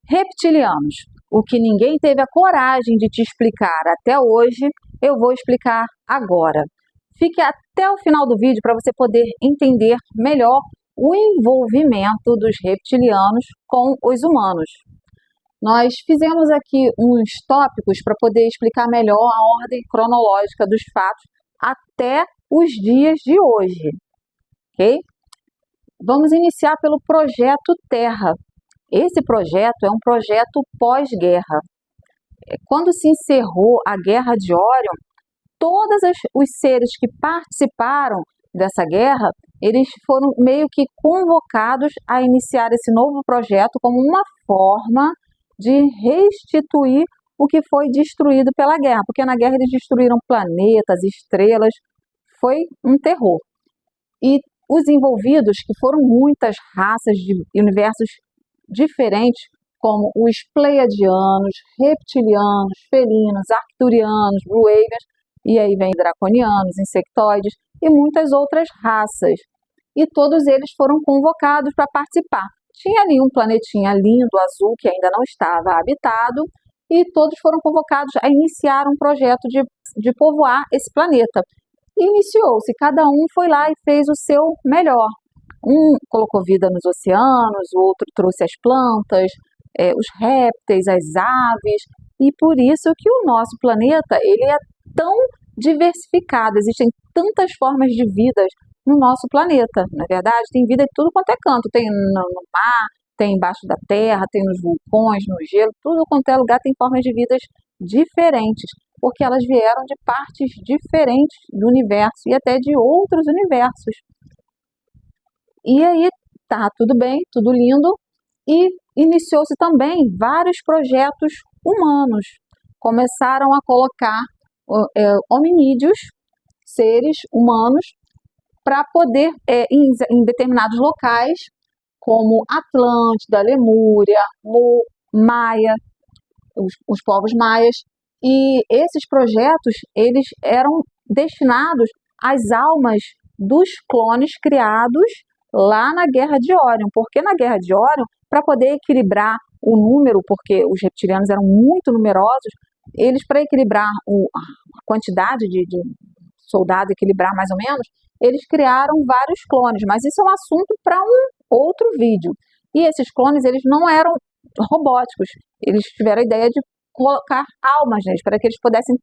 Reptilianos. O que ninguém teve a coragem de te explicar até hoje, eu vou explicar agora. Fique até o final do vídeo para você poder entender melhor o envolvimento dos reptilianos com os humanos. Nós fizemos aqui uns tópicos para poder explicar melhor a ordem cronológica dos fatos até os dias de hoje, ok? Vamos iniciar pelo Projeto Terra. Esse projeto é um projeto pós-guerra. Quando se encerrou a Guerra de Órion, todos os seres que participaram dessa guerra, eles foram meio que convocados a iniciar esse novo projeto como uma forma de restituir o que foi destruído pela guerra, porque na guerra eles destruíram planetas, estrelas, foi um terror. E os envolvidos, que foram muitas raças de universos diferentes, como os pleiadianos, reptilianos, felinos, arcturianos, bruavians, e aí vem draconianos, insectoides e muitas outras raças. E todos eles foram convocados para participar. Tinha ali um planetinha lindo, azul, que ainda não estava habitado, e todos foram convocados a iniciar um projeto de povoar esse planeta. Iniciou-se, cada um foi lá e fez o seu melhor. Um colocou vida nos oceanos, o outro trouxe as plantas, os répteis, as aves, e por isso que o nosso planeta ele é tão diversificado, existem tantas formas de vidas no nosso planeta, na verdade, tem vida de tudo quanto é canto, tem no mar, tem embaixo da terra, tem nos vulcões, no gelo, tudo quanto é lugar tem formas de vidas diferentes, porque elas vieram de partes diferentes do universo e até de outros universos. E aí tá tudo bem, tudo lindo, e iniciou-se também vários projetos humanos. Começaram a colocar hominídeos, seres humanos, para poder, em determinados locais, como Atlântida, Lemúria, Mu, Maia, os povos maias, e esses projetos eles eram destinados às almas dos clones criados lá na Guerra de Órion, porque na Guerra de Órion, para poder equilibrar o número, porque os reptilianos eram muito numerosos, eles, para equilibrar a quantidade de soldado, equilibrar mais ou menos, eles criaram vários clones, mas isso é um assunto para um outro vídeo. E esses clones, eles não eram robóticos, eles tiveram a ideia de colocar almas neles, para que eles pudessem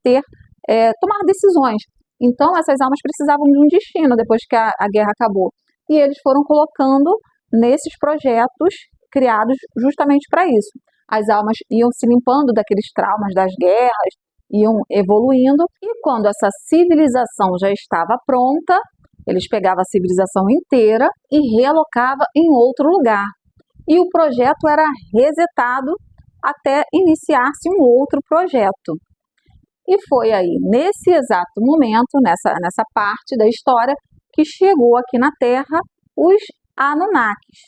tomar decisões. Então, essas almas precisavam de um destino depois que a guerra acabou. E eles foram colocando nesses projetos criados justamente para isso. As almas iam se limpando daqueles traumas das guerras, iam evoluindo, e quando essa civilização já estava pronta, eles pegavam a civilização inteira e realocavam em outro lugar. E o projeto era resetado até iniciar-se um outro projeto. E foi aí, nesse exato momento, nessa parte da história, que chegou aqui na Terra os Anunnakis,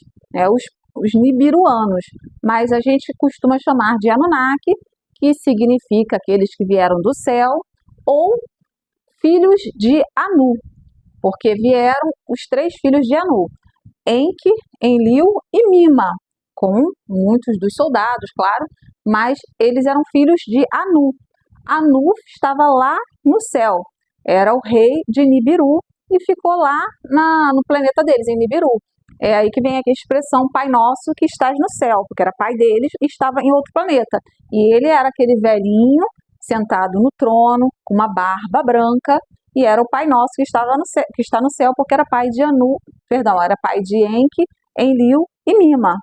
os Nibiruanos, mas a gente costuma chamar de Anunnaki, que significa aqueles que vieram do céu, ou filhos de Anu, porque vieram os 3 filhos de Anu, Enki, Enlil e Mima, com muitos dos soldados, claro, mas eles eram filhos de Anu. Anu estava lá no céu, era o rei de Nibiru e ficou lá no planeta deles, em Nibiru. É aí que vem a expressão Pai Nosso que estás no céu, porque era pai deles e estava em outro planeta. E ele era aquele velhinho sentado no trono, com uma barba branca, e era o Pai Nosso que está no céu, porque era pai de era pai de Enki, Enlil e Mima.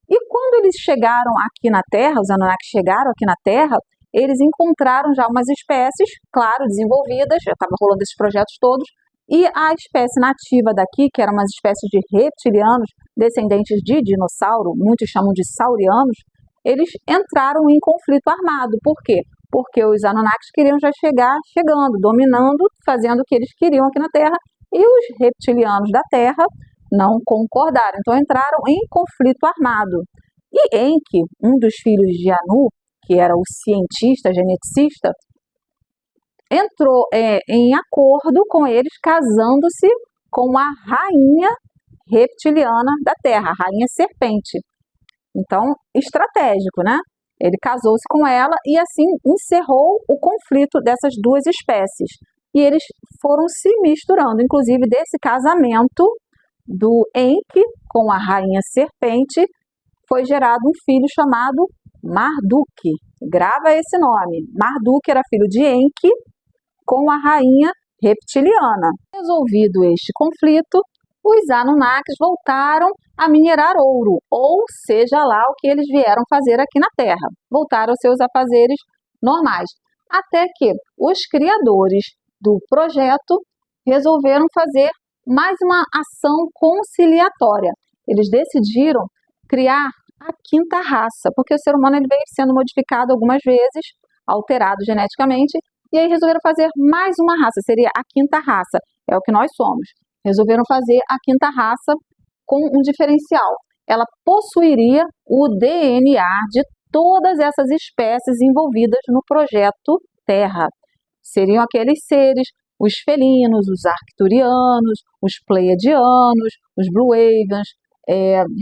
E quando eles chegaram aqui na Terra, os Anunnaki chegaram aqui na Terra, eles encontraram já umas espécies, claro, desenvolvidas, já estava rolando esses projetos todos, e a espécie nativa daqui, que eram umas espécies de reptilianos, descendentes de dinossauro, muitos chamam de saurianos, eles entraram em conflito armado. Por quê? Porque os Anunnakis queriam já chegando, dominando, fazendo o que eles queriam aqui na Terra, e os reptilianos da Terra não concordaram, então entraram em conflito armado. E Enki, um dos filhos de Anu, que era o cientista, geneticista, entrou em acordo com eles, casando-se com a rainha reptiliana da Terra, a rainha serpente. Então, estratégico, né? Ele casou-se com ela e assim encerrou o conflito dessas duas espécies. E eles foram se misturando, inclusive desse casamento do Enki com a rainha serpente, foi gerado um filho chamado Marduk. Grava esse nome. Marduk era filho de Enki com a rainha reptiliana. Resolvido este conflito, os Anunnakis voltaram a minerar ouro, ou seja lá o que eles vieram fazer aqui na Terra. Voltaram aos seus afazeres normais. Até que os criadores do projeto resolveram fazer mais uma ação conciliatória. Eles decidiram criar a quinta raça, porque o ser humano ele veio sendo modificado algumas vezes, alterado geneticamente, e aí resolveram fazer mais uma raça, seria a quinta raça, é o que nós somos. Resolveram fazer a quinta raça com um diferencial. Ela possuiria o DNA de todas essas espécies envolvidas no projeto Terra. Seriam aqueles seres, os felinos, os arcturianos, os pleiadianos, os blue avens,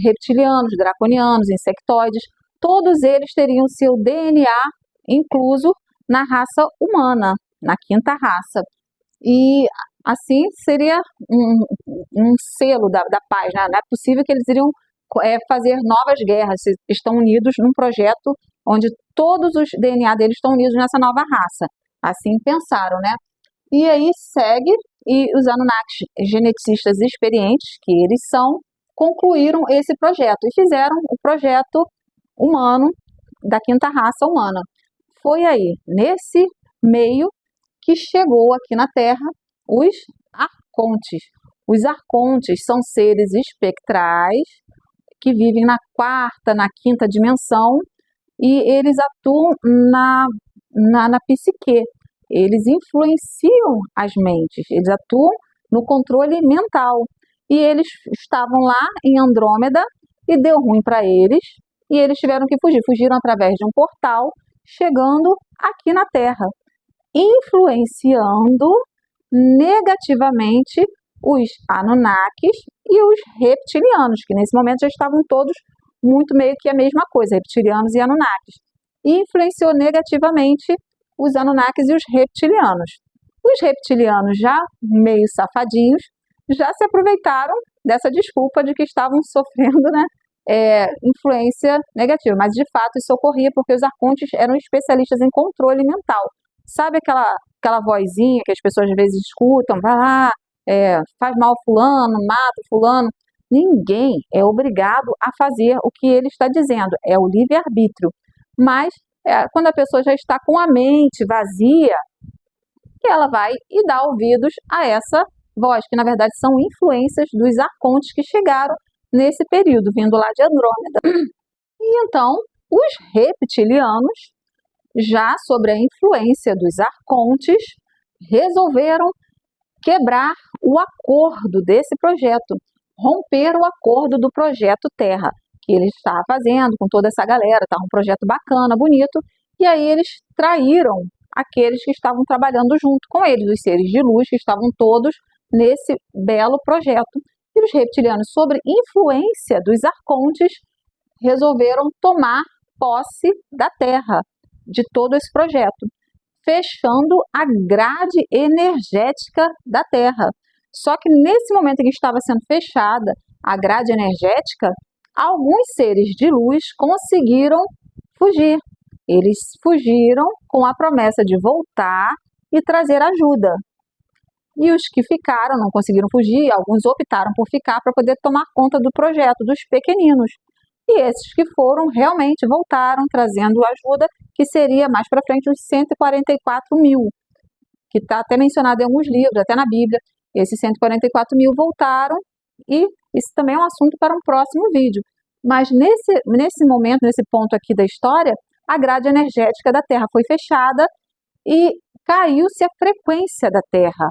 reptilianos, draconianos, insectoides, todos eles teriam seu DNA incluso na raça humana, na quinta raça. E assim seria um selo da paz, né? Não é possível que eles iriam fazer novas guerras, estão unidos num projeto onde todos os DNA deles estão unidos nessa nova raça. Assim pensaram, né? E aí segue, e os Anunnakis, geneticistas experientes que eles são, concluíram esse projeto e fizeram o projeto humano, da quinta raça humana. Foi aí, nesse meio, que chegou aqui na Terra os arcontes. Os arcontes são seres espectrais que vivem na quarta, na quinta dimensão e eles atuam na psique. Eles influenciam as mentes, eles atuam no controle mental. E eles estavam lá em Andrômeda e deu ruim para eles e eles tiveram que fugir. Fugiram através de um portal, chegando aqui na Terra, influenciando negativamente os Anunnakis e os reptilianos, que nesse momento já estavam todos muito meio que a mesma coisa, reptilianos e Anunnakis. E influenciou negativamente os Anunnakis e os reptilianos. Os reptilianos, já meio safadinhos, já se aproveitaram dessa desculpa de que estavam sofrendo, né, influência negativa. Mas, de fato, isso ocorria porque os arcontes eram especialistas em controle mental. Sabe aquela vozinha que as pessoas às vezes escutam? Vai lá, faz mal fulano, mata fulano. Ninguém é obrigado a fazer o que ele está dizendo. É o livre-arbítrio. Mas, quando a pessoa já está com a mente vazia, ela vai e dá ouvidos a essa voz, que na verdade são influências dos arcontes que chegaram nesse período, vindo lá de Andrômeda. E então, os reptilianos, já sobre a influência dos arcontes, resolveram quebrar o acordo desse projeto, romper o acordo do projeto Terra, que ele estava fazendo com toda essa galera, estava um projeto bacana, bonito, e aí eles traíram aqueles que estavam trabalhando junto com eles, os seres de luz que estavam todos nesse belo projeto. E os reptilianos, sobre influência dos arcontes, resolveram tomar posse da Terra, de todo esse projeto, fechando a grade energética da Terra. Só que nesse momento em que estava sendo fechada a grade energética, alguns seres de luz conseguiram fugir. Eles fugiram com a promessa de voltar e trazer ajuda. E os que ficaram, não conseguiram fugir, alguns optaram por ficar para poder tomar conta do projeto, dos pequeninos. E esses que foram, realmente voltaram, trazendo ajuda, que seria mais para frente os 144 mil, que está até mencionado em alguns livros, até na Bíblia. Esses 144 mil voltaram, e isso também é um assunto para um próximo vídeo. Mas nesse momento, nesse ponto aqui da história, a grade energética da Terra foi fechada e caiu-se a frequência da Terra.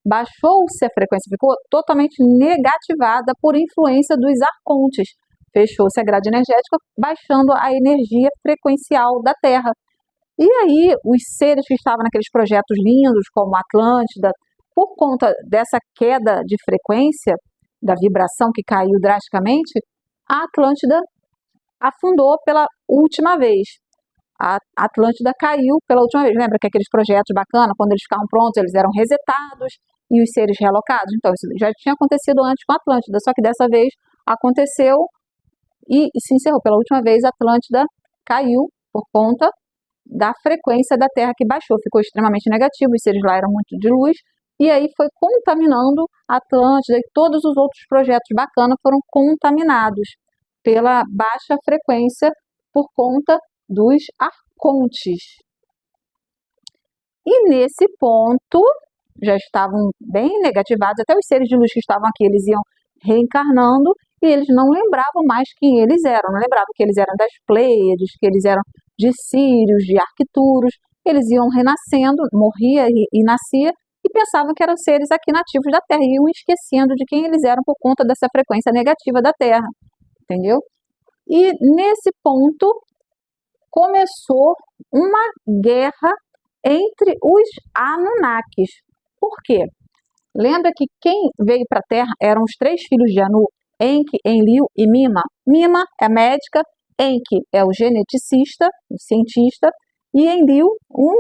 Baixou-se a frequência, ficou totalmente negativada por influência dos arcontes. Fechou-se a grade energética, baixando a energia frequencial da Terra. E aí, os seres que estavam naqueles projetos lindos, como a Atlântida, por conta dessa queda de frequência, da vibração que caiu drasticamente, a Atlântida afundou pela última vez. A Atlântida caiu pela última vez. Lembra que aqueles projetos bacanas, quando eles ficavam prontos, eles eram resetados e os seres realocados? Então, isso já tinha acontecido antes com a Atlântida, só que dessa vez aconteceu e se encerrou. Pela última vez, a Atlântida caiu por conta da frequência da Terra que baixou, ficou extremamente negativo, os seres lá eram muito de luz, e aí foi contaminando a Atlântida e todos os outros projetos bacanas foram contaminados pela baixa frequência por conta dos arcontes. E nesse ponto, já estavam bem negativados, até os seres de luz que estavam aqui, eles iam reencarnando e eles não lembravam mais quem eles eram, não lembravam que eles eram das Pleiades, que eles eram de Sírios, de Arcturos, eles iam renascendo, morria e nascia, e pensavam que eram seres aqui nativos da Terra, e iam esquecendo de quem eles eram por conta dessa frequência negativa da Terra, entendeu? E nesse ponto começou uma guerra entre os Anunnakis. Por quê? Lembra que quem veio para a Terra eram os 3 filhos de Anu, Enki, Enlil e Mima. Mima é a médica, Enki é o geneticista, o cientista, e Enlil, um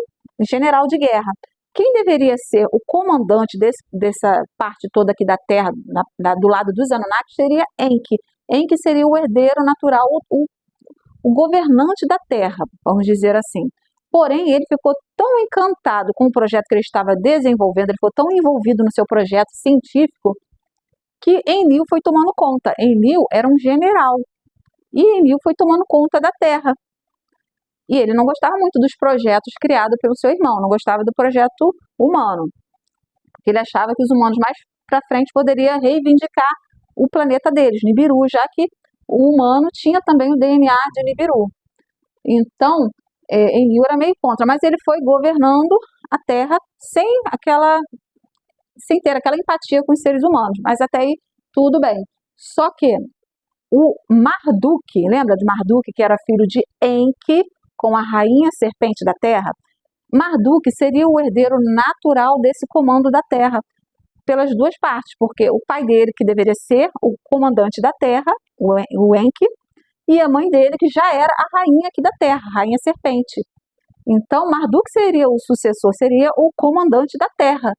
general de guerra. Quem deveria ser o comandante dessa parte toda aqui da Terra, do lado dos Anunnakis, seria Enki. Enki seria o herdeiro natural, o governante da Terra, vamos dizer assim. Porém, ele ficou tão encantado com o projeto que ele estava desenvolvendo, ele ficou tão envolvido no seu projeto científico, que Enlil foi tomando conta. Enlil era um general, e Enlil foi tomando conta da Terra. E ele não gostava muito dos projetos criados pelo seu irmão, não gostava do projeto humano, porque ele achava que os humanos mais para frente poderiam reivindicar o planeta deles, Nibiru, já que o humano tinha também o DNA de Nibiru. Então, Enlil era meio contra, mas ele foi governando a Terra sem ter aquela empatia com os seres humanos, mas até aí tudo bem. Só que o Marduk, lembra de Marduk, que era filho de Enki, com a rainha serpente da Terra? Marduk seria o herdeiro natural desse comando da Terra, pelas duas partes, porque o pai dele, que deveria ser o comandante da Terra, o Enki, e a mãe dele, que já era a rainha aqui da Terra, a rainha serpente. Então, Marduk seria o sucessor, seria o comandante da Terra.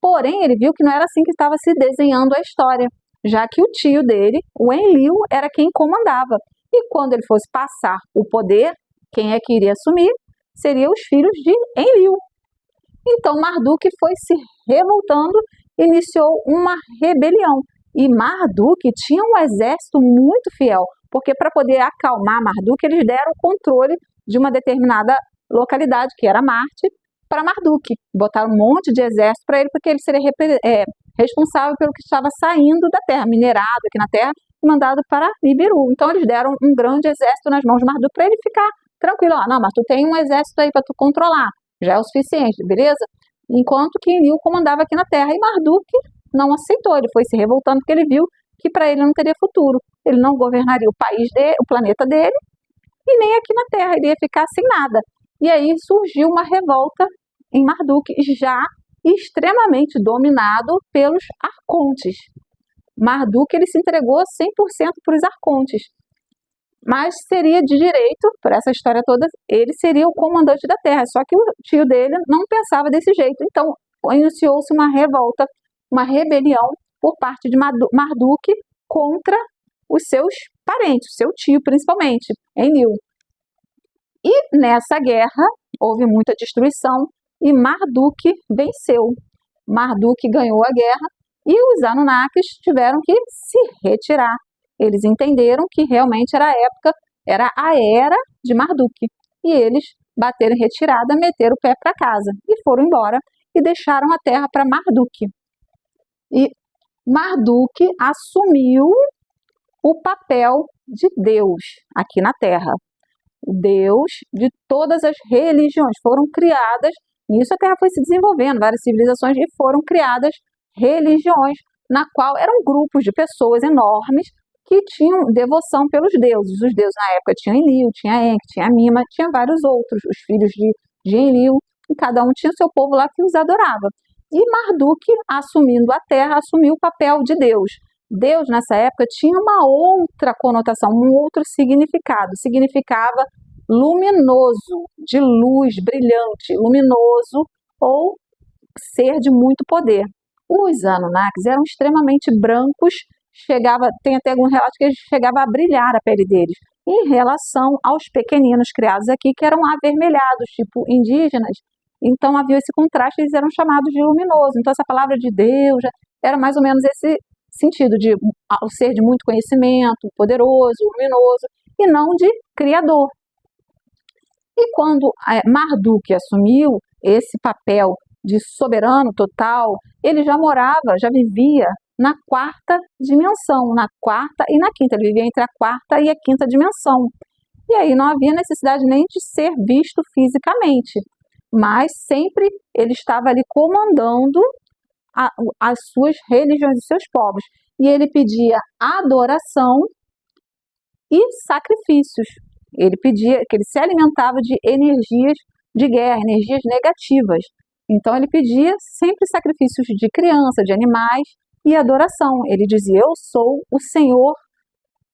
Porém, ele viu que não era assim que estava se desenhando a história, já que o tio dele, o Enlil, era quem comandava. E quando ele fosse passar o poder, quem é que iria assumir? Seriam os filhos de Enlil. Então, Marduk foi se revoltando e iniciou uma rebelião. E Marduk tinha um exército muito fiel, porque para poder acalmar Marduk, eles deram o controle de uma determinada localidade, que era Marte, para Marduk. Botaram um monte de exército para ele, porque ele seria responsável pelo que estava saindo da Terra, minerado aqui na Terra, e mandado para Nibiru. Então, eles deram um grande exército nas mãos de Marduk para ele ficar tranquilo. Não, mas tu tem um exército aí para tu controlar, já é o suficiente, beleza? Enquanto que Enlil comandava aqui na Terra, e Marduk não aceitou, ele foi se revoltando porque ele viu que para ele não teria futuro, ele não governaria o país dele, o planeta dele, e nem aqui na Terra, ele ia ficar sem nada. E aí surgiu uma revolta em Marduk, já extremamente dominado pelos arcontes. Marduk, ele se entregou 100% para os arcontes, mas seria de direito, por essa história toda, ele seria o comandante da Terra, só que o tio dele não pensava desse jeito. Então, iniciou-se uma revolta, uma rebelião por parte de Marduk contra os seus parentes, seu tio principalmente, Enlil. E nessa guerra houve muita destruição e Marduk venceu. Marduk ganhou a guerra e os Anunnakis tiveram que se retirar. Eles entenderam que realmente era a era de Marduk. E eles bateram em retirada, meteram o pé para casa e foram embora e deixaram a terra para Marduk. E Marduk assumiu o papel de Deus aqui na Terra. O Deus de todas as religiões foram criadas, nisso a Terra foi se desenvolvendo, várias civilizações, e foram criadas religiões, na qual eram grupos de pessoas enormes que tinham devoção pelos deuses. Os deuses na época tinham Enlil, tinha Enki, tinha Mima, tinha vários outros, os filhos de Enlil, e cada um tinha o seu povo lá que os adorava. E Marduk, assumindo a Terra, assumiu o papel de Deus. Deus, nessa época, tinha uma outra conotação, um outro significado. Significava luminoso, de luz, brilhante, luminoso, ou ser de muito poder. Os Anunnakis eram extremamente brancos, tem até algum relato que chegava a brilhar a pele deles, em relação aos pequeninos criados aqui, que eram avermelhados, tipo indígenas. Então havia esse contraste, eles eram chamados de luminoso. Então essa palavra de Deus era mais ou menos esse sentido de o ser de muito conhecimento, poderoso, luminoso, e não de criador. E quando Marduk assumiu esse papel de soberano total, ele já vivia na quarta dimensão, na quarta e na quinta, ele vivia entre a quarta e a quinta dimensão. E aí não havia necessidade nem de ser visto fisicamente, mas sempre ele estava ali comandando as suas religiões e seus povos. E ele pedia adoração e sacrifícios. Ele pedia que ele se alimentava de energias de guerra, energias negativas. Então ele pedia sempre sacrifícios de criança, de animais e adoração. Ele dizia: eu sou o Senhor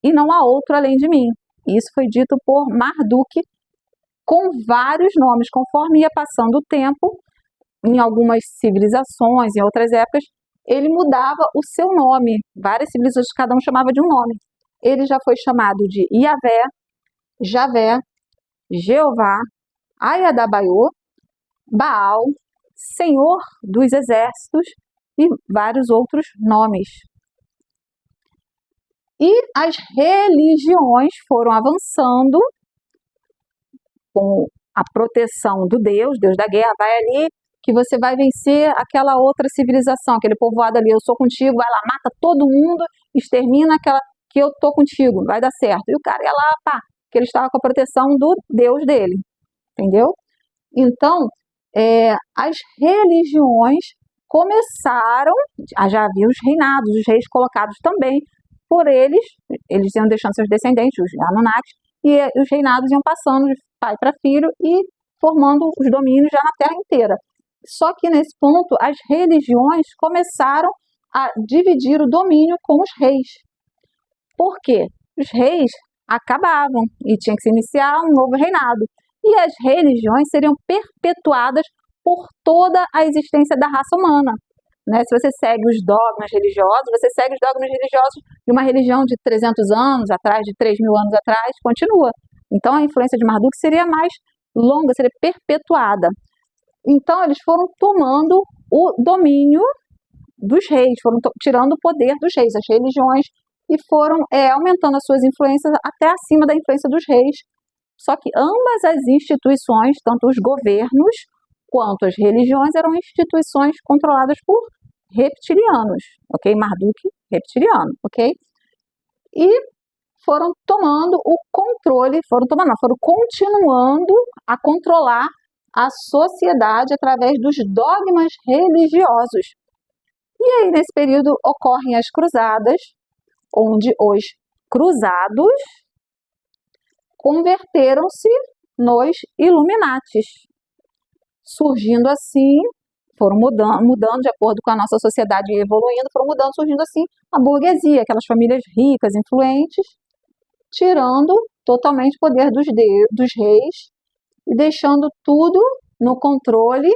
e não há outro além de mim. Isso foi dito por Marduk com vários nomes. Conforme ia passando o tempo, em algumas civilizações, em outras épocas, ele mudava o seu nome. Várias civilizações, cada um chamava de um nome. Ele já foi chamado de Iavé, Javé, Jeová, Ayadabaiô, Baal, Senhor dos Exércitos e vários outros nomes. E as religiões foram avançando com a proteção do Deus da guerra. Vai ali que você vai vencer aquela outra civilização, aquele povoado ali, eu sou contigo, vai lá, mata todo mundo, extermina aquela que eu tô contigo, vai dar certo. E o cara ia lá, pá, que ele estava com a proteção do Deus dele, entendeu? Então, as religiões começaram, já havia os reinados, os reis colocados também por eles iam deixando seus descendentes, os Anunnakis, e os reinados iam passando de pai para filho e formando os domínios já na Terra inteira. Só que nesse ponto, as religiões começaram a dividir o domínio com os reis. Por quê? Os reis acabavam e tinha que se iniciar um novo reinado. E as religiões seriam perpetuadas por toda a existência da raça humana. Né? Se você segue os dogmas religiosos, você segue os dogmas religiosos de uma religião de 300 anos atrás, de 3.000 anos atrás, continua. Então a influência de Marduk seria mais longa, seria perpetuada. Então eles foram tomando o domínio dos reis, foram tirando o poder dos reis, as religiões, e foram aumentando as suas influências até acima da influência dos reis. Só que ambas as instituições, tanto os governos quanto as religiões, eram instituições controladas por reptilianos, ok? Marduk, reptiliano, ok? E foram tomando o controle, foram continuando a controlar a sociedade através dos dogmas religiosos. E aí, nesse período, ocorrem as cruzadas, onde os cruzados converteram-se nos Illuminatis, surgindo assim, foram mudando de acordo com a nossa sociedade evoluindo, surgindo assim a burguesia, aquelas famílias ricas, influentes, tirando totalmente o poder dos reis e deixando tudo no controle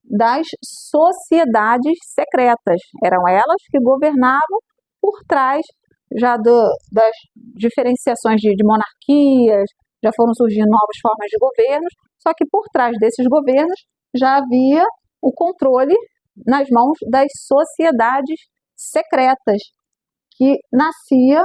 das sociedades secretas. Eram elas que governavam por trás já das diferenciações de monarquias, já foram surgindo novas formas de governos, só que por trás desses governos já havia o controle nas mãos das sociedades secretas, que nascia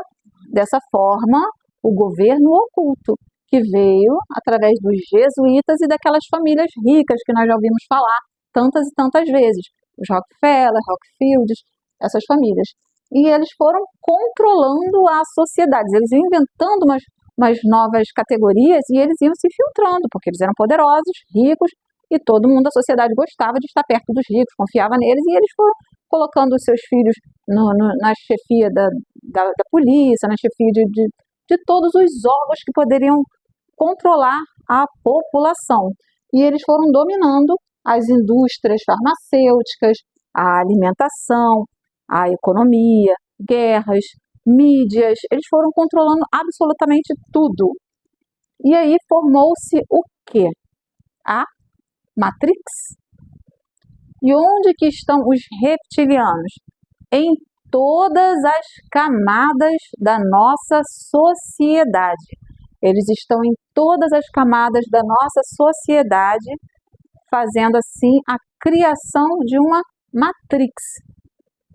dessa forma o governo oculto, que veio através dos jesuítas e daquelas famílias ricas que nós já ouvimos falar tantas e tantas vezes, os Rockefeller, Rockfields, essas famílias. E eles foram controlando a sociedade, eles iam inventando umas novas categorias e eles iam se filtrando, porque eles eram poderosos, ricos, e todo mundo da sociedade gostava de estar perto dos ricos, confiava neles, e eles foram colocando os seus filhos na chefia da polícia, na chefia de todos os órgãos que poderiam controlar a população. E eles foram dominando as indústrias farmacêuticas, a alimentação, a economia, guerras, mídias, eles foram controlando absolutamente tudo. E aí formou-se o quê? A Matrix. E onde que estão os reptilianos? Em todas as camadas da nossa sociedade. Eles estão em todas as camadas da nossa sociedade, fazendo assim a criação de uma Matrix.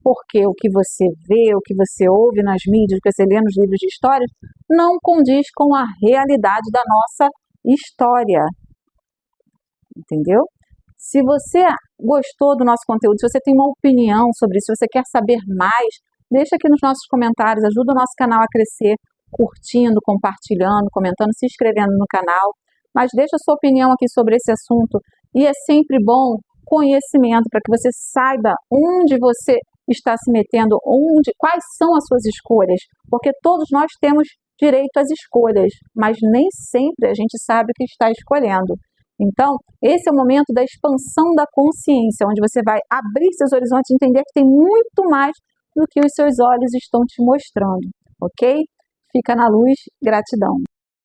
Porque o que você vê, o que você ouve nas mídias, o que você lê nos livros de história, não condiz com a realidade da nossa história. Entendeu? Se você gostou do nosso conteúdo, se você tem uma opinião sobre isso, se você quer saber mais, deixa aqui nos nossos comentários, ajuda o nosso canal a crescer, curtindo, compartilhando, comentando, se inscrevendo no canal. Mas deixa a sua opinião aqui sobre esse assunto. E é sempre bom conhecimento para que você saiba onde você está se metendo, quais são as suas escolhas. Porque todos nós temos direito às escolhas, mas nem sempre a gente sabe o que está escolhendo. Então, esse é o momento da expansão da consciência, onde você vai abrir seus horizontes e entender que tem muito mais do que os seus olhos estão te mostrando, ok? Fica na luz, gratidão.